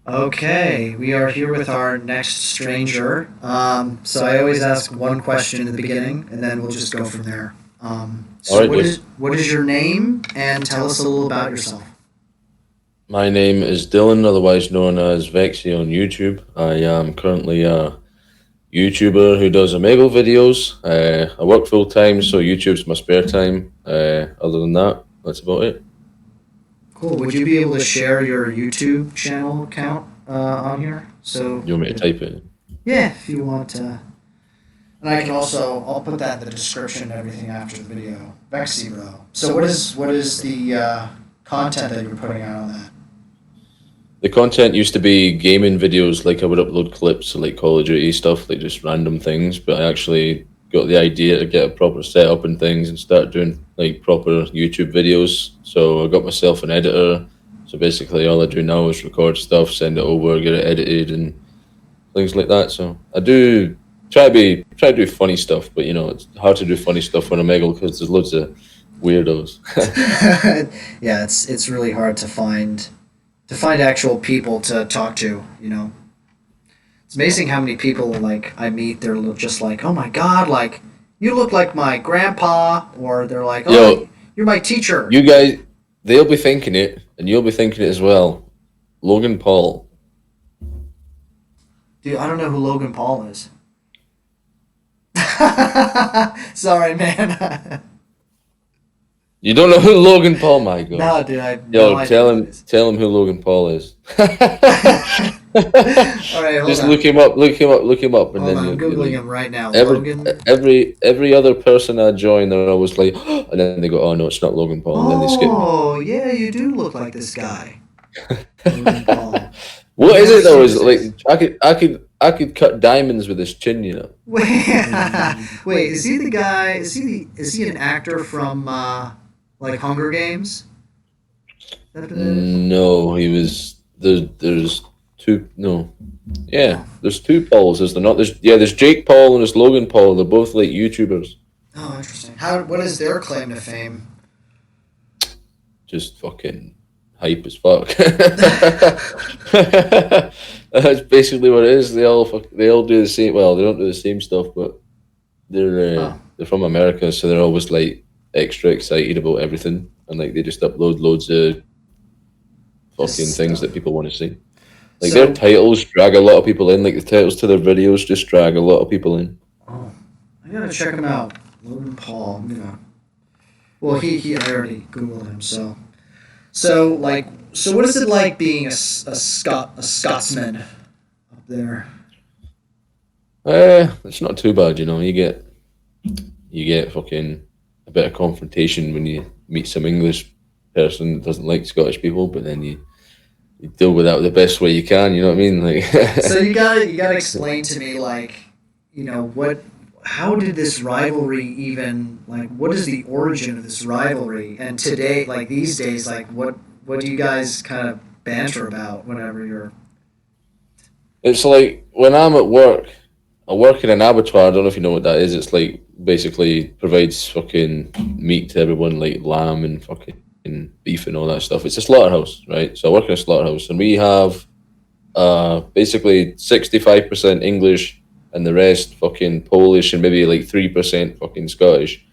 Okay, we are here with our next stranger. So I always ask one question in the beginning, and then we'll just go from there. All So right, what dude. is your name, and tell us a little about yourself. My name is Dylan, otherwise known as Vexy on YouTube. I am currently a YouTuber who does Omegle videos. I work full time, so YouTube's my spare time. Other than that, that's about it. Cool. Would you be able to share your YouTube channel account on here? So You want me to if, type it? yeah, if you want to. And I can also I'll put that in the description and everything after the video. Vexy, bro. So what is the content that you're putting out on that? The content used to be gaming videos, like I would upload clips of like Call of Duty stuff, like just random things. But I actually got the idea to get a proper setup and things and start doing like proper YouTube videos. So I got myself an editor. So basically, all I do now is record stuff, send it over, get it edited, and things like that. So I do try to do funny stuff, but it's hard to do funny stuff on Omegle because there's loads of weirdos. Yeah, it's really hard to find actual people to talk to. It's amazing how many people like I meet. They're just like, oh my god, like you look like my grandpa, or they're like, oh, Yo, you're my teacher. you guys, they'll be thinking it, and you'll be thinking it as well. Logan Paul. Dude, I don't know who Logan Paul is. Sorry, man. You don't know who Logan Paul? My God. No, dude, I have no Yo, idea who that is. tell him who Logan Paul is. All right, hold Just on. look him up, and Hold then on, I'm you googling like him right now. every Logan. every other person I join, they're always like, and then they go, oh no, it's not Logan Paul, and then they skip me. Oh, yeah, you do look like this guy, Logan Paul. What Let is me it see though? who Is this it is. like I could cut diamonds with his chin, you know? Wait, wait, is he the guy? Is he an actor from like Hunger Games? Is that who that is? No, he was there's two no. Yeah, Oh, there's two Pauls, is there not? There's Jake Paul and there's Logan Paul. They're both like YouTubers. oh, interesting. How? What is their claim to fame? Just fucking hype as fuck. That's basically what it is. They all do the same. Well, they don't do the same stuff, but Oh, they're from America, so they're always like extra excited about everything, and like they just upload loads of fucking just things that stuff. people want to see. Like their So, titles drag a lot of people in. Like the titles to their videos just drag a lot of people in. oh, I gotta check him out. Logan Paul. I'm gonna. Well, he I already googled him. So what is it like being a Scotsman up there? It's not too bad, you know. You get fucking a bit of confrontation when you meet some English person that doesn't like Scottish people, but then you deal with that the best way you can. You know what I mean? Like, So you gotta explain to me like, what how did this rivalry even like what is the origin of this rivalry? And today, like these days, like what do you guys kind of banter about whenever you're it's like when I'm at work. I work in an abattoir. I don't know if you know what that is. It's like basically provides fucking meat to everyone, like lamb and fucking beef and all that stuff. It's a slaughterhouse, right? So I work in a slaughterhouse, and we have basically 65% English and the rest fucking Polish and maybe like 3% fucking Scottish.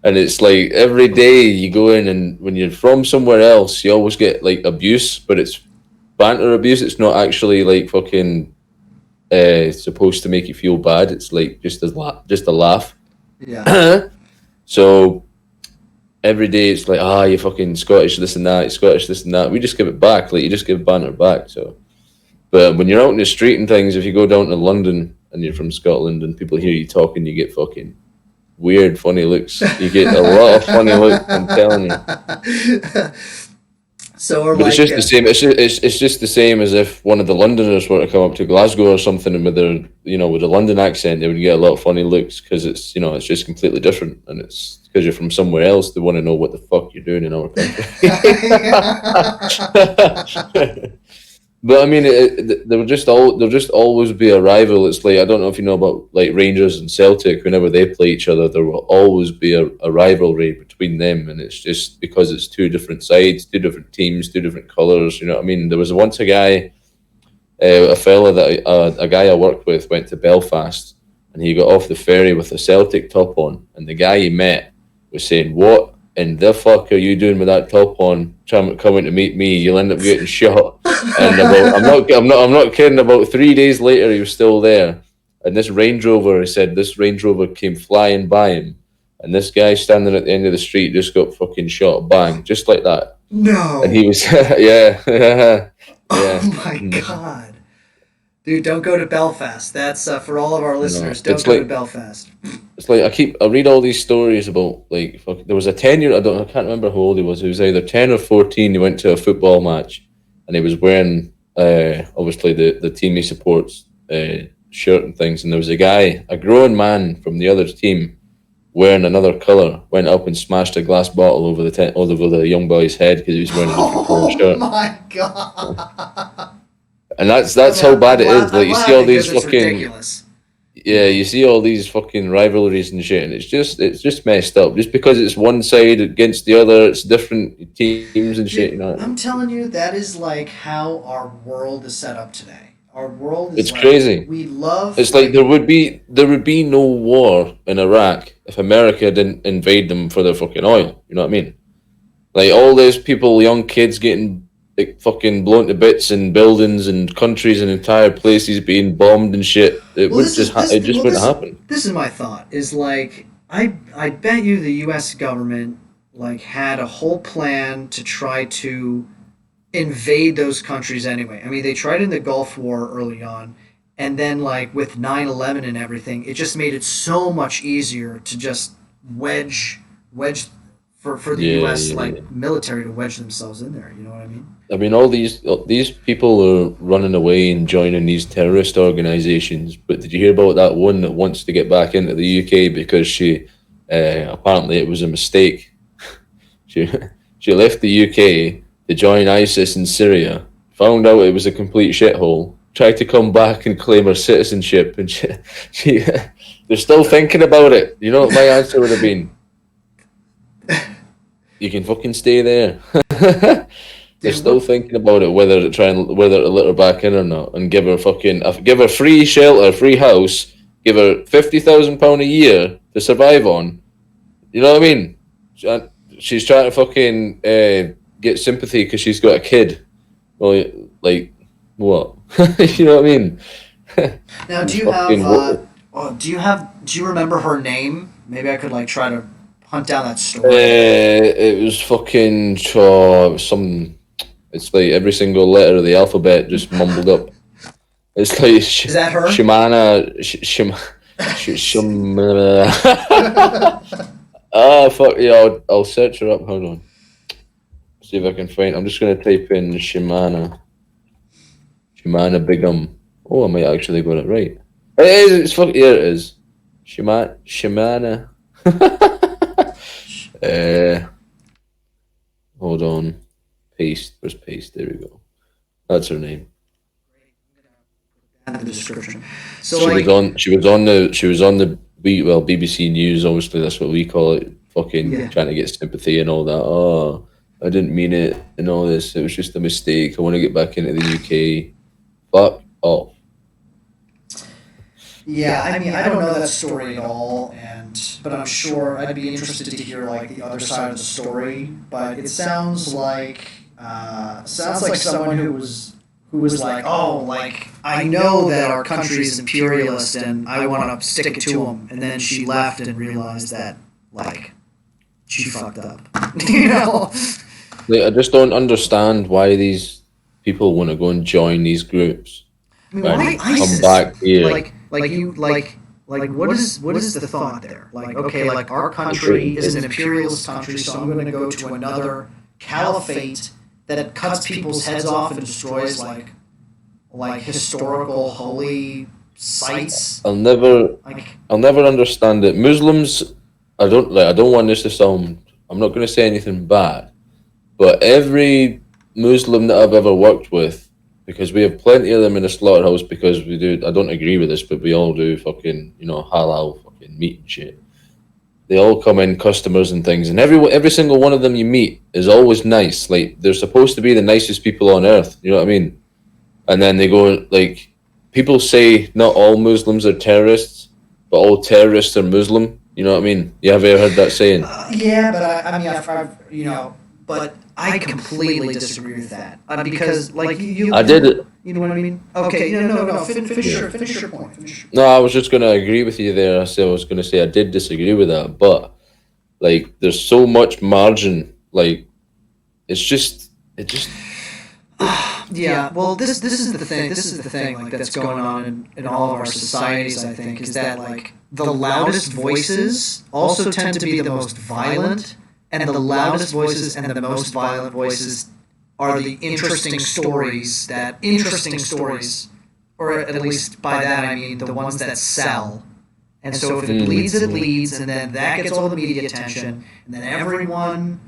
And it's like every day you go in, and when you're from somewhere else, you always get like abuse, but it's banter abuse. It's not actually like fucking supposed to make you feel bad. It's like just a laugh. yeah. So every day it's like, you fucking Scottish this and that, you Scottish this and that. We just give it back, like you just give banter back. So, but when you're out in the street and things, if you go down to London and you're from Scotland and people hear you talking, you get fucking weird, funny looks. You get a lot of funny looks. I'm telling you. So or But it's like just the same. It's just the same as if one of the Londoners were to come up to Glasgow or something, and with their with a London accent, they would get a lot of funny looks because it's it's just completely different, and it's because you're from somewhere else. They want to know what the fuck you're doing in our country. But I mean, there'll just always be a rival. It's like I don't know if you know about like Rangers and Celtic. Whenever they play each other, there will always be a rivalry between them, and it's just because it's two different sides, two different teams, two different colors. You know what I mean? There was once a guy A fella that a guy I worked with went to Belfast, and he got off the ferry with a Celtic top on, and the guy he met was saying, "What in the fuck are you doing with that top on? Coming to meet me? You'll end up getting shot." And I'm not kidding. About 3 days later, he was still there, and this Range Rover, he said, this Range Rover came flying by him, and this guy standing at the end of the street just got fucking shot, bang, just like that. And No. he was, yeah, yeah. Oh my Mm. god. Dude, don't go to Belfast. That's for all of our No, listeners. Don't go to Belfast. it's like I read all these stories about like there was a 10-year, I can't remember how old he was. He was either 10 or 14. He went to a football match, and he was wearing obviously the team he supports shirt and things. And there was a grown man from the other team wearing another color, went up and smashed a glass bottle over the young boy's head because he was wearing a different color Oh shirt. my god. And that's how bad it is. Like you see all these it's fucking. ridiculous. Yeah, you see all these fucking rivalries and shit, and it's just messed up. Just because it's one side against the other, it's different teams and shit. Dude, You know, I'm telling you, that is like how our world is set up today. Our world is it's like crazy. we love. It's like there would be no war in Iraq if America didn't invade them for their fucking oil. You know what I mean? Like all these people, young kids getting like fucking blown to bits in buildings and countries and entire places being bombed and shit. It Well, would just it just wouldn't happen. this is my thought. Is like I bet you the U.S. government like had a whole plan to try to invade those countries anyway. I mean, they tried in the Gulf War early on, and then like with 9/11 and everything, it just made it so much easier to just wedge for the Yeah, U.S. yeah, yeah. like military to wedge themselves in there. You know what I mean? I mean, all these people are running away and joining these terrorist organizations. But did you hear about that one that wants to get back into the UK because she apparently it was a mistake. She she left the UK to join ISIS in Syria. Found out it was a complete shithole. Tried to come back and claim her citizenship, and she they're still thinking about it. You know what my answer would have been? You can fucking stay there. They're Dude, still thinking about it, whether to let her back in or not, and give her free shelter, free house, give her £50,000 a year to survive on. You know what I mean? She's trying to fucking get sympathy because she's got a kid. Well, like what? You know what I mean? now do you Fucking have what? do you remember her name? Maybe I could like try to hunt down that story. It was fucking some. It's like every single letter of the alphabet just mumbled up. It's like Is that her? Shimana, ah, fuck yeah! I'll search her up. Hold on. See if I can find. I'm just gonna type in Shimana Bigum. Oh, I might actually got it right. It is. It's fuck. Yeah, it is. Shimana. Hold on. Paste. Where's paste? There we go. That's her name. In the description. She So like was on. She was on the BBC News. Obviously, that's what we call it. Fucking yeah. trying to get sympathy and all that. Oh, I didn't mean it and all this. It was just a mistake. I want to get back into the UK. Fuck off. Yeah, I mean, I don't know that story at all, but I'm sure I'd be interested to hear like the other side of the story. But it sounds like someone who was like, oh, like I know that our country is imperialist and I want to stick it to them, and then she left and realized that like she fucked up, you know. Like, I just don't understand why these people want to go and join these groups I mean, and why come ISIS? back here. Like what is the thought there? Like okay, like our country is an imperialist country, so I'm going to go to another caliphate that cuts people's heads off and destroys like historical holy sites. I'll never Like understand it. Muslims, I don't want this to sound. I'm not going to say anything bad, but every Muslim that I've ever worked with, because we have plenty of them in the slaughterhouse, because we do. I don't agree with this, but we all do fucking halal fucking meat and shit. They all come in, customers and things, and every single one of them you meet is always nice. Like they're supposed to be the nicest people on earth. You know what I mean? and then they go like, people say not all Muslims are terrorists, but all terrorists are Muslim. You know what I mean? You have ever heard that saying? Yeah, but I mean, but I completely disagree with that because, like, I did it. you know what I mean? Okay, no. Yeah. Finish your point. Finish your No, I was just gonna agree with you there. I was gonna say I did disagree with that, but like, there's so much margin. Like, it just Yeah, well, this is the thing. This is the thing, like, that's going on in all of our societies. I think is that, like, the loudest voices also tend to be the most violent, and the loudest voices and the most violent voices are the interesting stories, or at least by that I mean the ones that sell. And so if it bleeds, it leads, and then that gets all the media attention, and then everyone's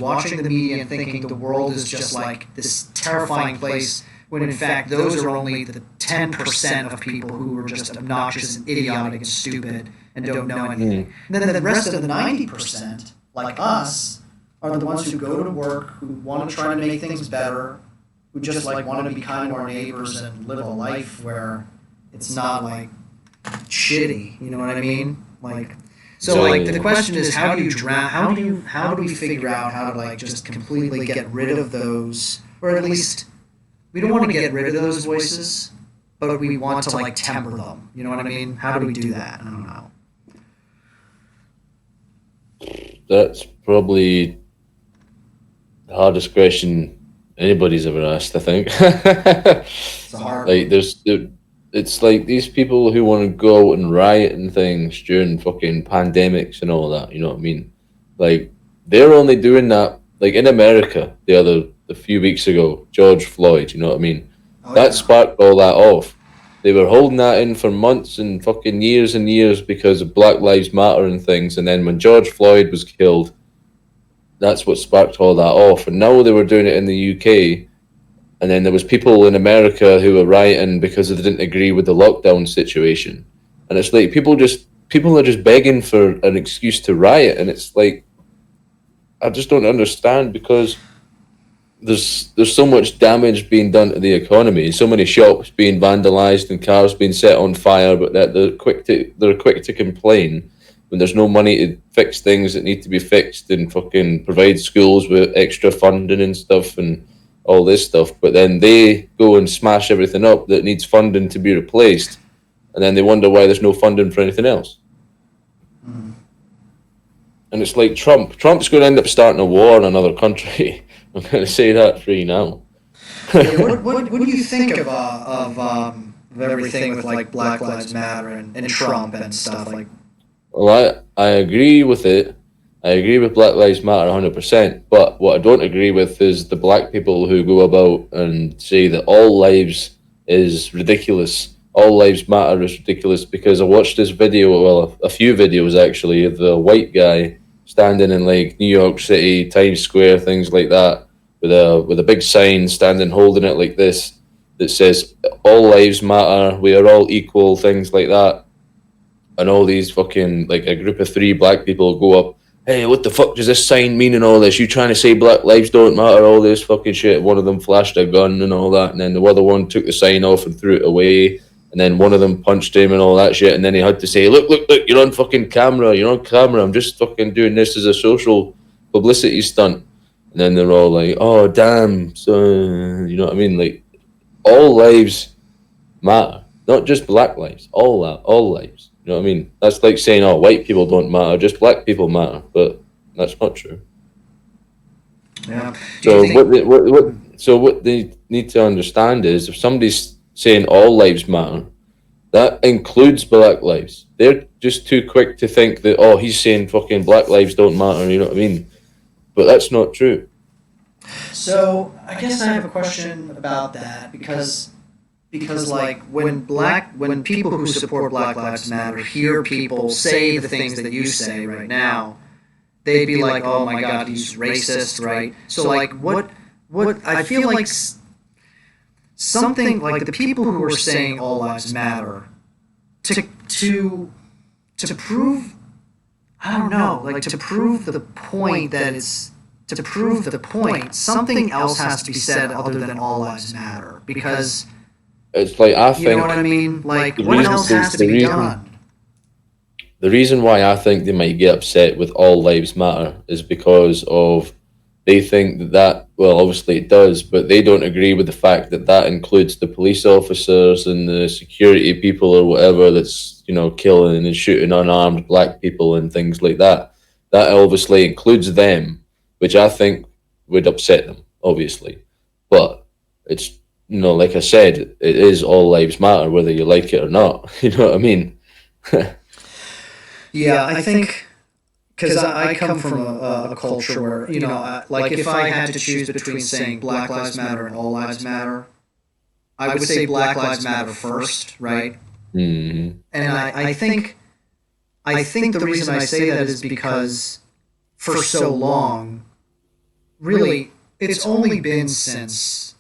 watching the media and thinking the world is just like this terrifying place, when in fact those are only the 10% of people who are just obnoxious and idiotic and stupid and don't know anything. And then the rest of the 90%, like us, are the ones who go to work, who want to try to make things better, who just like want to be kind to our neighbors and live a life where it's not like shitty, you know what I mean? Like, so like the question is, how do we figure out how to, like, just completely get rid of those, or at least we don't want to get rid of those voices, but we want to, like, temper them. You know what I mean? How do we do that? I don't know. That's probably the hardest question anybody's ever asked, I think. It's a hard Like, it's like these people who want to go out and riot and things during fucking pandemics and all that, you know what I mean? Like, they're only doing that, like, in America a few weeks ago, George Floyd, you know what I mean? Oh, That yeah. sparked all that off. They were holding that in for months and fucking years because of Black Lives Matter and things, and then when George Floyd was killed, that's what sparked all that off. And now they were doing it in the UK, and then there was people in America who were rioting because they didn't agree with the lockdown situation. And it's like people are just begging for an excuse to riot, and it's like, I just don't understand, because there's so much damage being done to the economy, so many shops being vandalized and cars being set on fire, but that they're quick to complain when there's no money to fix things that need to be fixed and fucking provide schools with extra funding and stuff and all this stuff. But then they go and smash everything up that needs funding to be replaced, and then they wonder why there's no funding for anything else. And it's like Trump's going to end up starting a war in another country. I'm going to say that for you now. Yeah, what do you think of everything with, like, Black Lives Matter and Trump and stuff like? Well, I agree with it. I agree with Black Lives Matter 100%. But what I don't agree with is the black people who go about and say that all lives is ridiculous. All lives matter is ridiculous, because I watched this video, well, a few videos actually, of the white guy standing in, like, New York City, Times Square, things like that, with a big sign, standing holding it like this, that says all lives matter, we are all equal, things like that. And all these fucking, like, a group of 3 black people go up, hey, what the fuck does this sign mean and all this? You trying to say black lives don't matter, all this fucking shit. One of them flashed a gun and all that, and then the other one took the sign off and threw it away, and then one of them punched him and all that shit, and then he had to say, look, you're on fucking camera, I'm just fucking doing this as a social publicity stunt. And then they're all like, oh, damn, so, you know what I mean? Like, all lives matter, not just black lives, all lives. You know what I mean? That's like saying, oh, white people don't matter, just black people matter, but that's not true. Yeah. So what they need to understand is, if somebody's saying all lives matter, that includes black lives. They're just too quick to think that, oh, he's saying fucking black lives don't matter, you know what I mean? But that's not true. So I guess I have a question about that, because like, when people who support Black Lives Matter hear people say the things that you say right now, they'd be like, oh my god, he's racist, right? So like, what I feel like something like the people who are saying all lives matter, to prove, I don't know, like, to prove the point that it's to prove the point, something else has to be said other than all lives matter. Because It's like I you know think what I mean? Like, the what reason else has to the be reason done? the reason why I think they might get upset with all lives matter is because of they think that well obviously it does, but they don't agree with the fact that that includes the police officers and the security people or whatever that's killing and shooting unarmed black people and things like that. That obviously includes them, which I think would upset them obviously, but it's like I said, it is all lives matter whether you like it or not. You know what I mean? Yeah, I think because I come from a culture where like if I had to choose between saying Black Lives Matter and All Lives Matter, I would say Black Lives Matter first, right? Hmm. And I think the reason I say that is because for so long, really, it's only been since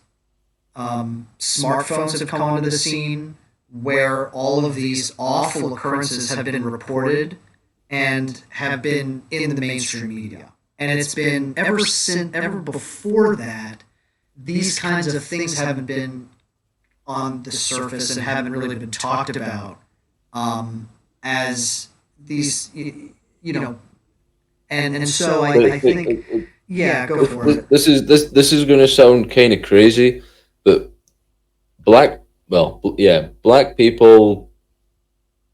smartphones have come onto the scene where all of these awful occurrences have been reported and have been in the mainstream media. And it's been ever before that, these kinds of things haven't been on the surface and haven't really been talked about as these, and so I think, yeah, go for it. This is going to sound kind of crazy, but black black people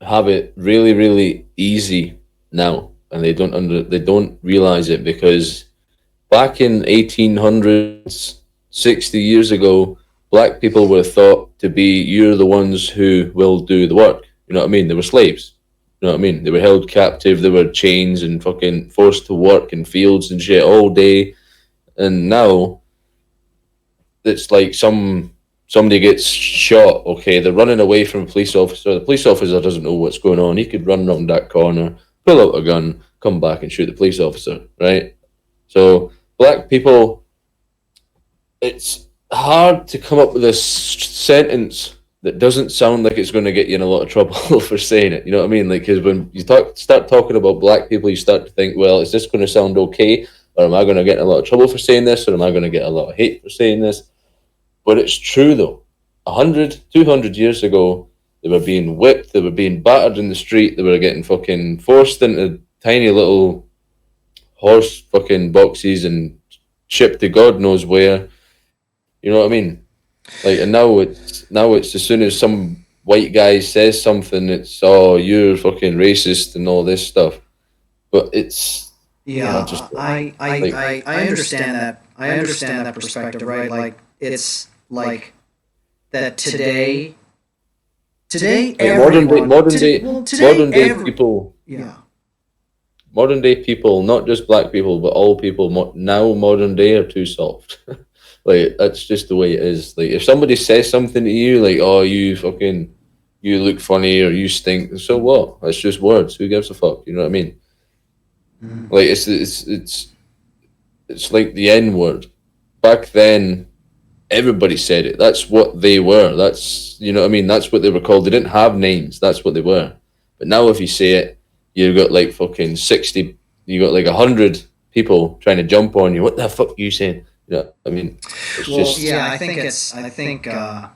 have it really really easy now, and they don't realize it because back in 1800s, 60 years ago, black people were thought to be you're the ones who will do the work. You know what I mean? They were slaves. You know what I mean? They were held captive. They were chains and fucking forced to work in fields and shit all day. And now it's like somebody gets shot. Okay, they're running away from a police officer. The police officer doesn't know what's going on. He could run around that corner, pull out a gun, come back and shoot the police officer. Right? So black people, it's hard to come up with a sentence that doesn't sound like it's going to get you in a lot of trouble for saying it. You know what I mean? Like, because when you start talking about black people, you start to think, well, is this going to sound okay? Or am I going to get in a lot of trouble for saying this? Or am I going to get a lot of hate for saying this? But it's true, though. 100, 200 years ago, they were being whipped, they were being battered in the street, they were getting fucking forced into tiny little horse fucking boxes and shipped to God knows where. You know what I mean? Like, and now it's as soon as some white guy says something, it's you're fucking racist and all this stuff. But it's Yeah, just like I understand that. I understand that perspective, right? Like it's like that today like modern day everyone modern to, day well today modern day every people yeah modern day people, not just black people, but all people now modern day are too soft. Like that's just the way it is. Like if somebody says something to you, like you fucking you look funny or you stink, so what? That's just words. Who gives a fuck? You know what I mean? mm, Like it's like the N word. Back then, everybody said it. That's what they were. That's what I mean. That's what they were called. They didn't have names. That's what they were. But now, if you say it, you got like fucking 60. You got like 100 people trying to jump on you. What the fuck are you saying? You know, I mean, it's well just. yeah I think I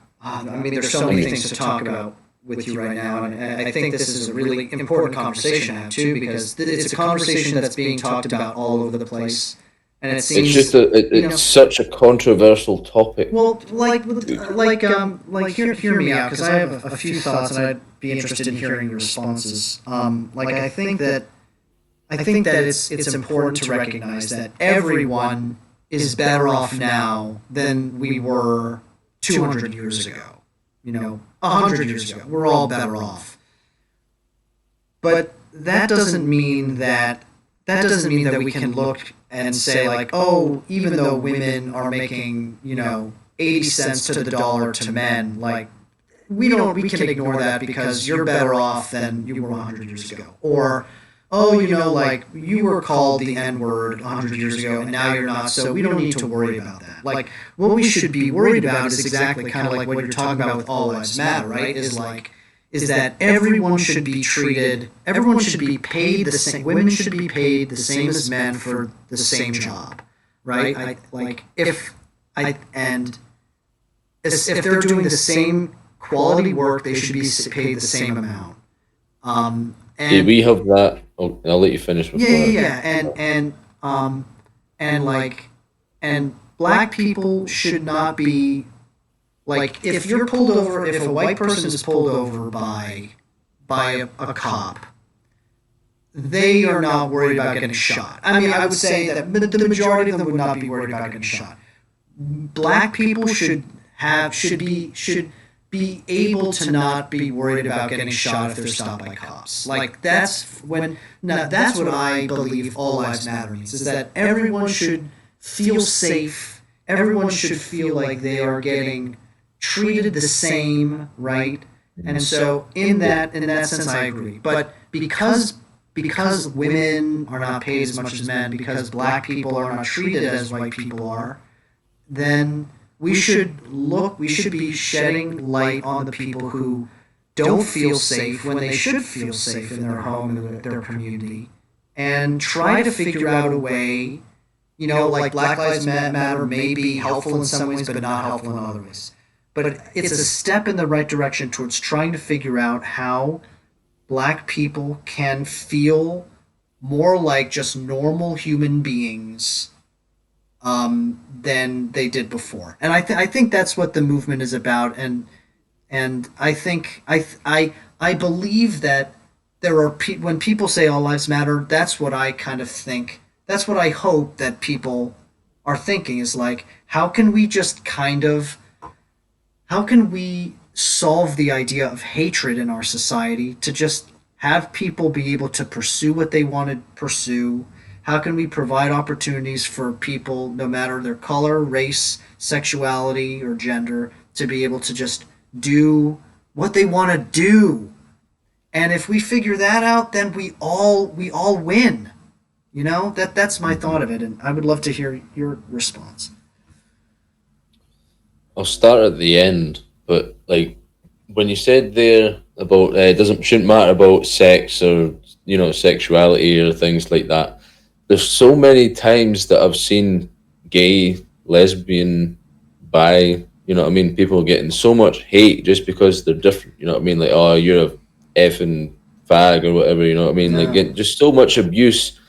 mean there's so many things to talk about with you right now, and I think this is a really important conversation to have too, because it's a conversation that's being talked about all over the place, and it It's just seems it's such a controversial topic. well, hear me out, because I have a few thoughts, and I'd be interested in hearing your responses. Like I think that it's important to recognize that everyone is better off now than we were 200 years ago. 100 years ago, we're all better off. But that doesn't mean that we can look and say like, oh, even though women are making 80 cents to the dollar to men, like we can ignore that because you're better off than you were 100 years ago. Or oh, like you were called the N word 100 years ago and now you're not, so we don't need to worry about that. Like what we should be worried about is exactly kind of like what you're talking about with All Lives Matter, right? Is that everyone should be treated, everyone should be paid the same, women should be paid the same as men for the same job. right? I like if I and if they're doing the same quality work, they should be paid the same amount. Yeah, And we have that. Oh, I'll let you finish yeah, before. yeah, and like and black people should not be like if you're pulled over if a white person is pulled over by a cop, they are not worried about getting shot. I mean, I would say that the majority of them would not be worried about getting shot. Black people should be able to not be worried about getting shot if they're stopped by cops. Like that's what I believe all lives matter means is that everyone should feel safe. Everyone should feel like they are getting treated the same, right? And so in that sense I agree. But because women are not paid as much as men, because black people are not treated as white people are, then we should be shedding light on the people who don't feel safe when they should feel safe in their home and their community, and try to figure out a way, like Black Lives Matter may be helpful in some ways, but not helpful in other ways. But it's a step in the right direction towards trying to figure out how black people can feel more like just normal human beings than they did before. And I think that's what the movement is about. And I think I believe that there are when people say all lives matter, that's what I kind of think. That's what I hope that people are thinking is like, how can we just kind of how can we solve the idea of hatred in our society to just have people be able to pursue what they want to pursue? How can we provide opportunities for people, no matter their color, race, sexuality, or gender, to be able to just do what they want to do? And if we figure that out, then we all win. That's my thought of it, and I would love to hear your response. I'll start at the end, but like when you said there about it shouldn't matter about sex or sexuality or things like that. There's so many times that I've seen gay, lesbian, bi, what I mean, people getting so much hate just because they're different. You know what I mean? Like, oh, you're a effing fag or whatever. You know what I mean? Like, Yeah. just so much abuse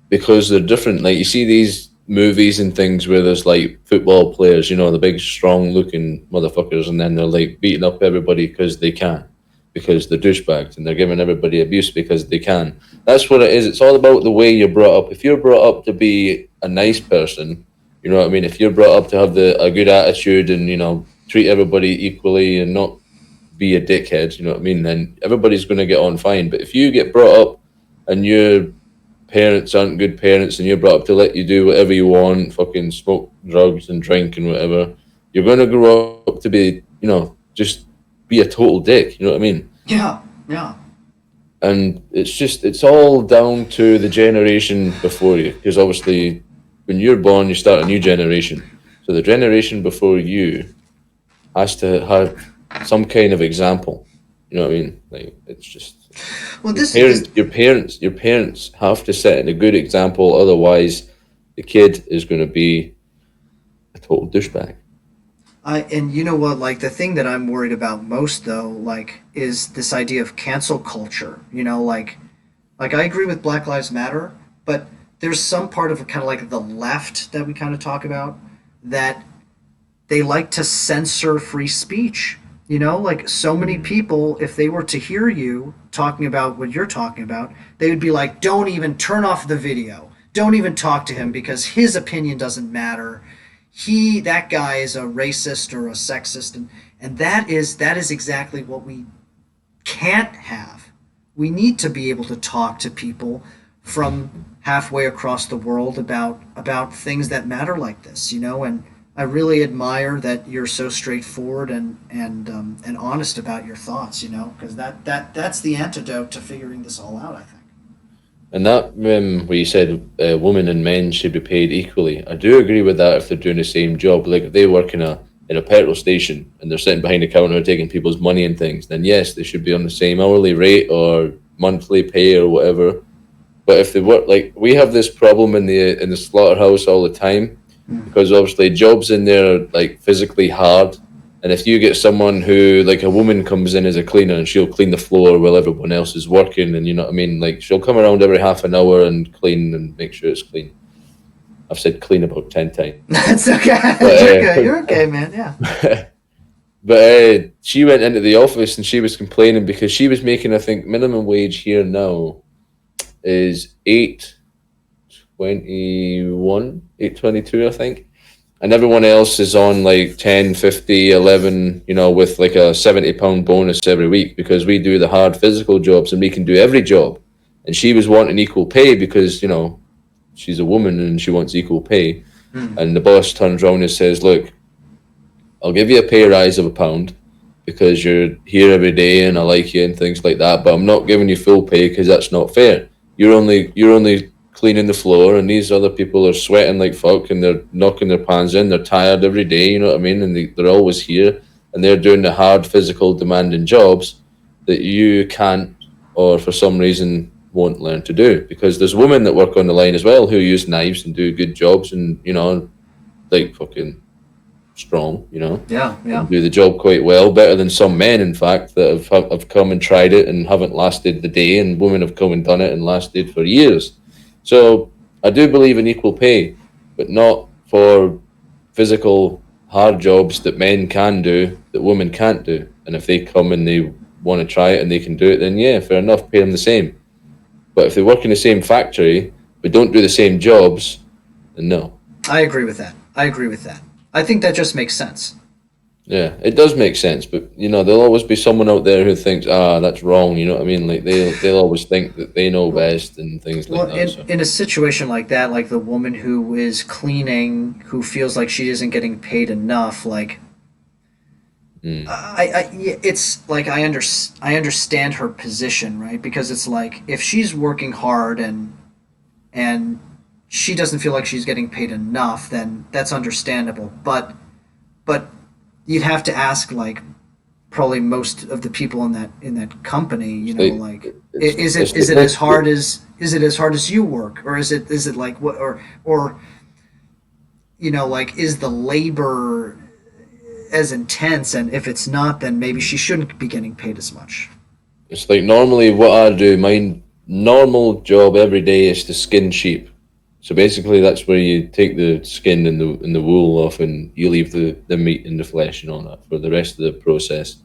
because they're different. Like you see these movies and things where there's like football players, the big strong looking motherfuckers, and then they're like beating up everybody because they can, because they're douchebags and they're giving everybody abuse because they can. That's what it is. It's all about the way you're brought up. If you're brought up to be a nice person, you know what I mean? If you're brought up to have a good attitude and, treat everybody equally and not be a dickhead, you know what I mean? Then everybody's going to get on fine. But if you get brought up and your parents aren't good parents and you're brought up to let you do whatever you want, fucking smoke drugs and drink and whatever, you're going to grow up to be, just be a total dick. You know what I mean? Yeah. Yeah. And it's all down to the generation before you, because obviously when you're born you start a new generation, so the generation before you has to have some kind of example. You know what I mean? Like, it's just Well, your parents have to set a good example, otherwise the kid is going to be a total douchebag. and you know what, like the thing that I'm worried about most though, like, is this idea of cancel culture. Like I agree with Black Lives Matter, but there's some part of kind of like the left that we kind of talk about that they like to censor free speech. Like so many people, if they were to hear you talking about what you're talking about, they would be like, don't even turn off the video. Don't even talk to him because his opinion doesn't matter. That guy is a racist or a sexist, and that is exactly what we can't have. We need to be able to talk to people from halfway across the world about things that matter like this, and I really admire that you're so straightforward and honest about your thoughts, because that's the antidote to figuring this all out, I think. And that, where you said women and men should be paid equally, I do agree with that if they're doing the same job. Like if they work in a petrol station and they're sitting behind a counter taking people's money and things, then yes, they should be on the same hourly rate or monthly pay or whatever. But if they work, like we have this problem in the slaughterhouse all the time, because obviously jobs in there are like physically hard. And if you get someone who, like a woman comes in as a cleaner and she'll clean the floor while everyone else is working, and you know what I mean, like she'll come around every half an hour and clean and make sure it's clean. I've said clean about 10 times. That's okay. But, You're good. You're okay, man. Yeah. but she went into the office and she was complaining because she was making, I think, minimum wage here now is 8.21, 8.22, I think. And everyone else is on like 10, 50, 11, you know, with like a £70 bonus every week because we do the hard physical jobs and we can do every job. And she was wanting equal pay because, you know, she's a woman and she wants equal pay. And the boss turns around and says, look, I'll give you a pay rise of £1 because you're here every day and I like you and things like that, but I'm not giving you full pay because that's not fair. You're only cleaning the floor and these other people are sweating like fuck and they're knocking their pans in, they're tired every day, you know what I mean, and they're always here and they're doing the hard physical demanding jobs that you can't, or for some reason won't learn to do, because there's women that work on the line as well who use knives and do good jobs and, you know, like fucking strong, you know, Yeah. Yeah. and do the job quite well, better than some men, in fact, that have come and tried it and haven't lasted the day, and women have come and done it and lasted for years. So I do believe in equal pay, but not for physical hard jobs that men can do that women can't do. And if they come and they want to try it and they can do it, then yeah, fair enough, pay them the same. But if they work in the same factory but don't do the same jobs, then no. I agree with that. I think that just makes sense. Yeah, it does make sense, but you know, there'll always be someone out there who thinks, that's wrong. You know what I mean? Like they'll always think that they know best and things like Well, that. So. in a situation like that, like the woman who is cleaning, who feels like she isn't getting paid enough, like yeah, it's like I understand her position, right? Because it's like if she's working hard and she doesn't feel like she's getting paid enough, then that's understandable. But you'd have to ask like probably most of the people in that company, you know, like is it as hard as you work, or is it like what, or you know, like is the labor as intense, and if it's not, then maybe she shouldn't be getting paid as much. It's like normally what I do, my normal job every day is to skin sheep. So basically, that's where you take the skin and the wool off, and you leave the meat and the flesh and all that for the rest of the process.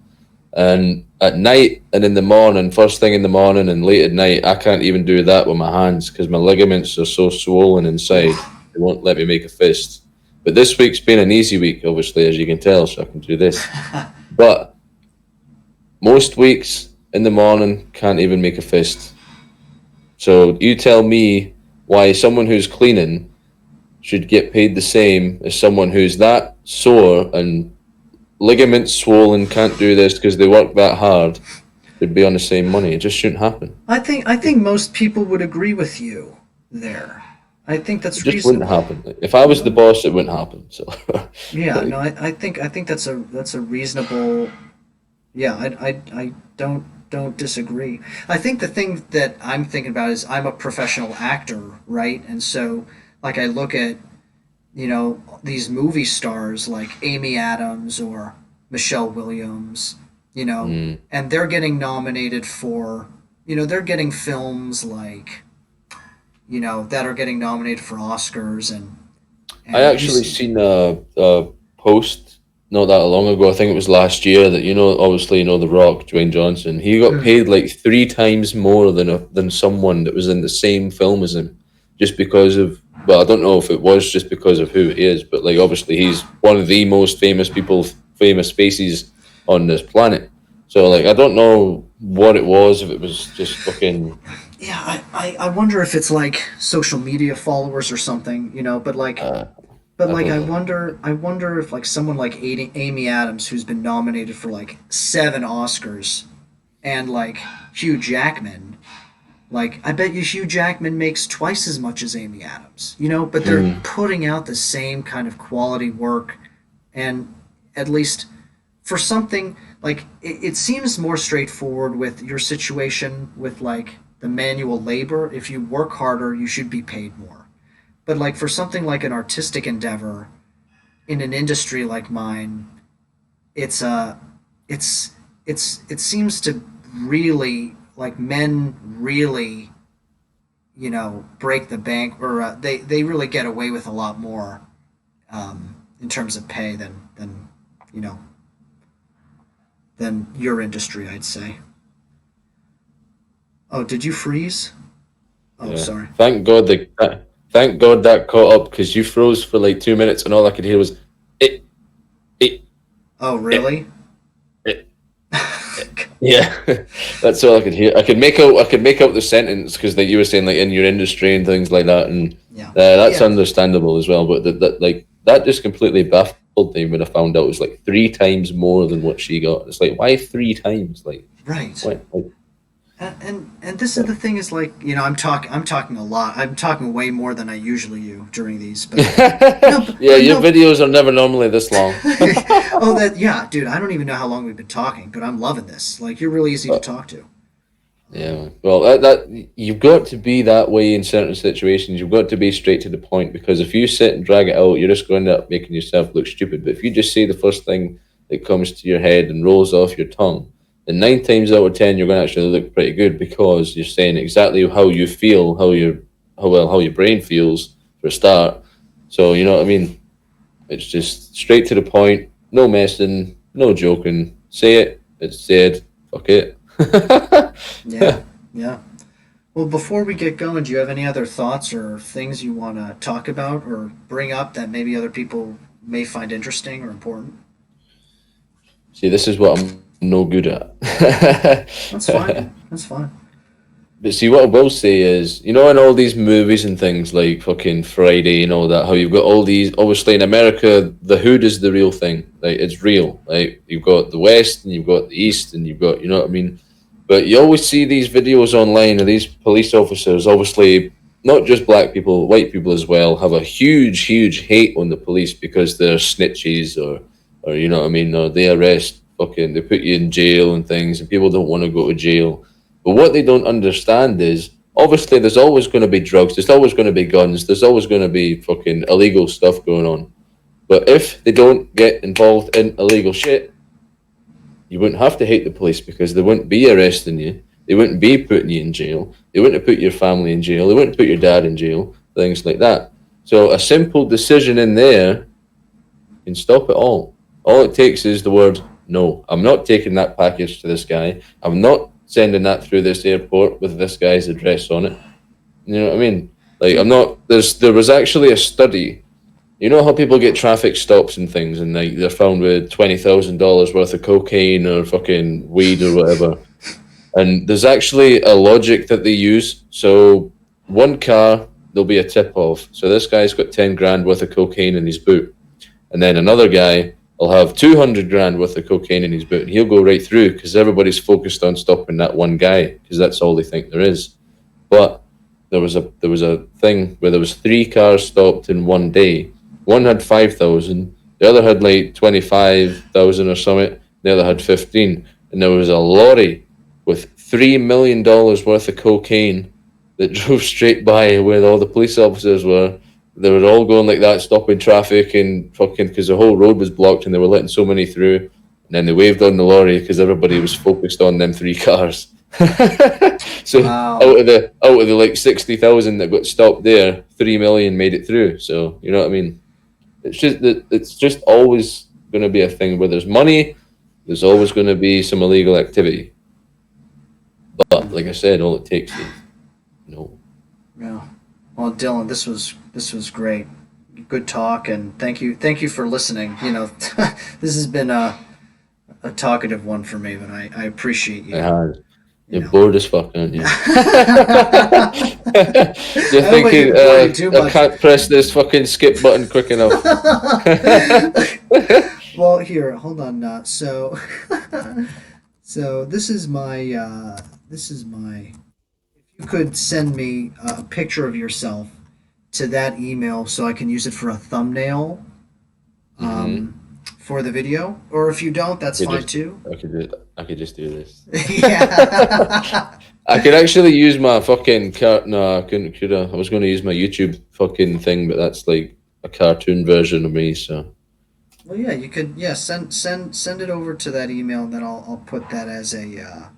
And at night and in the morning, first thing in the morning and late at night, I can't even do that with my hands because my ligaments are so swollen inside. They won't let me make a fist. But this week's been an easy week, obviously, as you can tell, so I can do this. But most weeks in the morning, can't even make a fist. So you tell me why someone who's cleaning should get paid the same as someone who's that sore and ligaments swollen, can't do this because they work that hard, they'd be on the same money. It just shouldn't happen. I think most people would agree with you there. I think that's It just reasonable. wouldn't happen. Like, if I was the boss, it wouldn't happen. So Yeah, no, I think that's a reasonable. Yeah, I don't disagree. I think the thing that I'm thinking about is I'm a professional actor, right? And so like I look at, you know, these movie stars like Amy Adams or Michelle Williams, you know, and they're getting nominated for, you know, they're getting films like, you know, that are getting nominated for Oscars I and actually seen a post not that long ago. I think it was last year that, you know, obviously, you know, The Rock, Dwayne Johnson, he got paid like 3 times more than someone that was in the same film as him, just because of, well, I don't know if it was just because of who he is, but like obviously he's one of the most famous people, famous faces on this planet. So like I don't know what it was, if it was just fucking. yeah, I wonder if it's like social media followers or something, you know, but like I don't know. I wonder if like someone like Amy Adams, who's been nominated for like 7 Oscars, and like Hugh Jackman, like I bet you Hugh Jackman makes twice as much as Amy Adams, you know, but they're putting out the same kind of quality work, and at least for something like it seems more straightforward with your situation with like the manual labor. If you work harder, you should be paid more. but like for something like an artistic endeavor in an industry like mine, it's it's it seems to really like men really break the bank, or they really get away with a lot more in terms of pay than you know than your industry, I'd say. Oh, did you freeze? Oh, Yeah. sorry. Thank God that caught up because you froze for like 2 minutes and all I could hear was it, it, Oh, it, really? it. Yeah, that's all I could hear. I could make out the sentence because like you were saying like in your industry and things like that, and Yeah. that's Yeah. understandable as well. But that just completely baffled me when I found out it was like 3 times more than what she got. It's like why 3 times? Like Right. what? Like, And this is the thing is like I'm talking a lot. I'm talking way more than I usually do during these. But no, yeah, your no. videos are never normally this long. Oh, that yeah, dude. I don't even know how long we've been talking, but I'm loving this. Like you're really easy to talk to. Yeah, well, that you've got to be that way in certain situations. You've got to be straight to the point because if you sit and drag it out, you're just going to end up making yourself look stupid. But if you just say the first thing that comes to your head and rolls off your tongue, then 9 times out of 10 you're going to actually look pretty good because you're saying exactly how you feel, how your brain feels for a start. So you know what I mean. It's just straight to the point, no messing, no joking. Say it. It's said. Fuck it. Yeah, yeah. Well, before we get going, do you have any other thoughts or things you want to talk about or bring up that maybe other people may find interesting or important? See, this is what I'm no good at. That's fine. That's fine. But see, what I will say is, you know, in all these movies and things like fucking Friday and all that, how you've got all these, obviously in America, the hood is the real thing. Like, it's real. Like, you've got the West and you've got the East and you've got, you know what I mean? But you always see these videos online of these police officers, obviously, not just black people, white people as well, have a huge, huge hate on the police because they're snitches or you know what I mean? Or they arrest fucking, they put you in jail and things and people don't want to go to jail. But what they don't understand is obviously there's always going to be drugs, there's always going to be guns, there's always going to be fucking illegal stuff going on. But if they don't get involved in illegal shit, you wouldn't have to hate the police because they wouldn't be arresting you. They wouldn't be putting you in jail. They wouldn't have put your family in jail. They wouldn't put your dad in jail. Things like that. So a simple decision in there can stop it all. All it takes is the word no. I'm not taking that package to this guy. I'm not sending that through this airport with this guy's address on it. You know what I mean? Like I'm not. There was actually a study. You know how people get traffic stops and things, and like they're found with $20,000 worth of cocaine or fucking weed or whatever. And there's actually a logic that they use. So one car there'll be a tip of. So this guy's got 10 grand worth of cocaine in his boot, and then another guy will have 200 grand worth of cocaine in his boot, and he'll go right through because everybody's focused on stopping that one guy because that's all they think there is. But there was a thing where there was 3 cars stopped in one day. One had 5,000, the other had like 25,000 or something. The other had 15, and there was a lorry with $3 million worth of cocaine that drove straight by where all the police officers were. They were all going like that, stopping traffic and fucking because the whole road was blocked and they were letting so many through. And then they waved on the lorry because everybody was focused on them 3 cars. So Wow. out of the like 60,000 that got stopped there, 3 million made it through. So you know what I mean? It's just always going to be a thing where there's money. There's always going to be some illegal activity. But like I said, all it takes is no. Yeah. Well, Dylan, this was great. Good talk, and thank you for listening. This has been a talkative one for me, but I appreciate I you. had. You You're know. bored as fuck, aren't you? You're I hope I thinking, didn't bore you too I much. can't press this fucking skip button quick enough. Well, here, hold on. So this is my. If you could send me a picture of yourself to that email, so I can use it for a thumbnail hmm for the video, or if you don't, I that's could fine just, too. I could just do this. Yeah. I could actually use my fucking no, I couldn't. Could I? I was going to use my YouTube fucking thing, but that's like a cartoon version of me. So Well, yeah, you could. Yeah, send it over to that email, and then I'll put that as a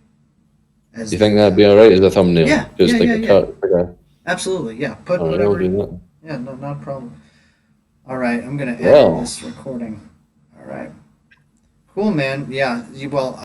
do you think that'd be alright as a thumbnail? yeah, Just like a yeah. cut. Okay. Absolutely, yeah. Put All right, I'll whatever. do that. Yeah, no, not a problem. All right, I'm gonna end Well. this recording. All right, cool, man. Yeah, well,